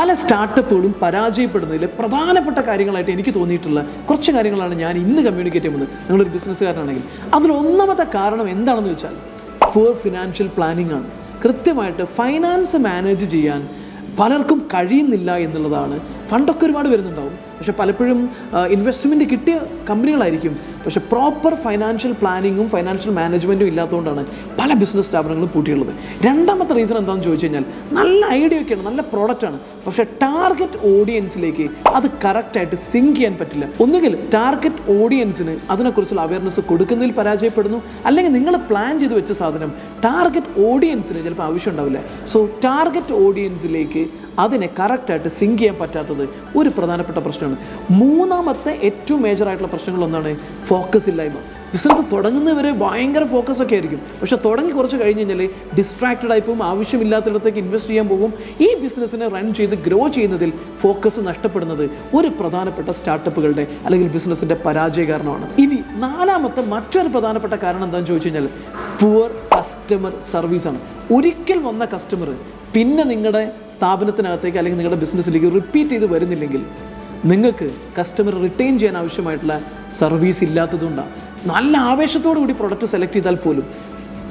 പല സ്റ്റാർട്ടപ്പുകളും പരാജയപ്പെടുന്നതിൽ പ്രധാനപ്പെട്ട കാര്യങ്ങളായിട്ട് എനിക്ക് തോന്നിയിട്ടുള്ള കുറച്ച് കാര്യങ്ങളാണ് ഞാൻ ഇന്ന് കമ്മ്യൂണിക്കേറ്റ് ചെയ്യുന്നത്. നിങ്ങളൊരു ബിസിനസ്സുകാരനാണെങ്കിൽ അതിലൊന്നാമത്തെ കാരണം എന്താണെന്ന് വെച്ചാൽ പൂർ ഫിനാൻഷ്യൽ പ്ലാനിങ് ആണ്. കൃത്യമായിട്ട് ഫൈനാൻസ് മാനേജ് ചെയ്യാൻ പലർക്കും കഴിയുന്നില്ല എന്നുള്ളതാണ്. ഫണ്ടൊക്കെ ഒരുപാട് വരുന്നുണ്ടാവും, പക്ഷെ പലപ്പോഴും ഇൻവെസ്റ്റ്മെൻറ്റ് കിട്ടിയ കമ്പനികളായിരിക്കും, പക്ഷെ പ്രോപ്പർ ഫൈനാൻഷ്യൽ പ്ലാനിങ്ങും ഫൈനാൻഷ്യൽ മാനേജ്മെൻറ്റും ഇല്ലാത്തതുകൊണ്ടാണ് പല ബിസിനസ് സ്ഥാപനങ്ങളും പൂട്ടിയുള്ളത്. രണ്ടാമത്തെ റീസൺ എന്താണെന്ന് ചോദിച്ചു കഴിഞ്ഞാൽ നല്ല ഐഡിയ ഒക്കെയാണ്, നല്ല പ്രോഡക്റ്റാണ്, പക്ഷേ ടാർഗറ്റ് ഓഡിയൻസിലേക്ക് അത് കറക്റ്റായിട്ട് സിങ്ക് ചെയ്യാൻ പറ്റില്ല. ഒന്നുകിൽ ടാർഗറ്റ് ഓഡിയൻസിന് അതിനെക്കുറിച്ചുള്ള അവയർനെസ് കൊടുക്കുന്നതിൽ പരാജയപ്പെടുന്നു, അല്ലെങ്കിൽ നിങ്ങൾ പ്ലാൻ ചെയ്ത് വെച്ച സാധനം ടാർഗറ്റ് ഓഡിയൻസിന് ചിലപ്പോൾ ആവശ്യം ഉണ്ടാവില്ല. സോ ടാർഗറ്റ് ഓഡിയൻസിലേക്ക് അതിനെ കറക്റ്റായിട്ട് സിങ്ക് ചെയ്യാൻ പറ്റാത്തത് ഒരു പ്രധാനപ്പെട്ട പ്രശ്നമാണ്. മൂന്നാമത്തെ ഏറ്റവും മേജറായിട്ടുള്ള പ്രശ്നങ്ങളൊന്നാണ് ഫോക്കസ് ഇല്ലായ്മ. ബിസിനസ് തുടങ്ങുന്നവരെ ഭയങ്കര ഫോക്കസ് ഒക്കെ ആയിരിക്കും, പക്ഷെ തുടങ്ങി കുറച്ച് കഴിഞ്ഞ് കഴിഞ്ഞാൽ ഡിസ്ട്രാക്റ്റഡ് ആയി പോകും, ആവശ്യമില്ലാത്തിടത്തേക്ക് ഇൻവെസ്റ്റ് ചെയ്യാൻ പോകും. ഈ ബിസിനസ്സിനെ റൺ ചെയ്ത് ഗ്രോ ചെയ്യുന്നതിൽ ഫോക്കസ് നഷ്ടപ്പെടുന്നത് ഒരു പ്രധാനപ്പെട്ട സ്റ്റാർട്ടപ്പുകളുടെ അല്ലെങ്കിൽ ബിസിനസ്സിൻ്റെ പരാജയ കാരണമാണ്. ഇനി നാലാമത്തെ മറ്റൊരു പ്രധാനപ്പെട്ട കാരണം എന്താണെന്ന് ചോദിച്ചു കഴിഞ്ഞാൽ പുവർ കസ്റ്റമർ സർവീസാണ്. ഒരിക്കൽ വന്ന കസ്റ്റമർ പിന്നെ നിങ്ങളുടെ സ്ഥാപനത്തിനകത്തേക്ക് അല്ലെങ്കിൽ നിങ്ങളുടെ ബിസിനസ്സിലേക്ക് റിപ്പീറ്റ് ചെയ്ത് വരുന്നില്ലെങ്കിൽ നിങ്ങൾക്ക് കസ്റ്റമർ റിട്ടൈൻ ചെയ്യാൻ ആവശ്യമായിട്ടുള്ള സർവീസ് ഇല്ലാത്തതുകൊണ്ടാണ്. നല്ല ആവേശത്തോടു കൂടി പ്രൊഡക്റ്റ് സെലക്ട് ചെയ്താൽ പോലും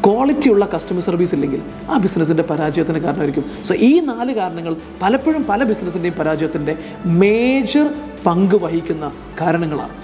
ക്വാളിറ്റിയുള്ള കസ്റ്റമർ സർവീസ് ഇല്ലെങ്കിൽ ആ ബിസിനസ്സിൻ്റെ പരാജയത്തിന് കാരണമായിരിക്കും. സോ ഈ 4 കാരണങ്ങൾ പലപ്പോഴും പല ബിസിനസ്സിൻ്റെയും പരാജയത്തിൻ്റെ മേജർ പങ്ക് വഹിക്കുന്ന കാരണങ്ങളാണ്.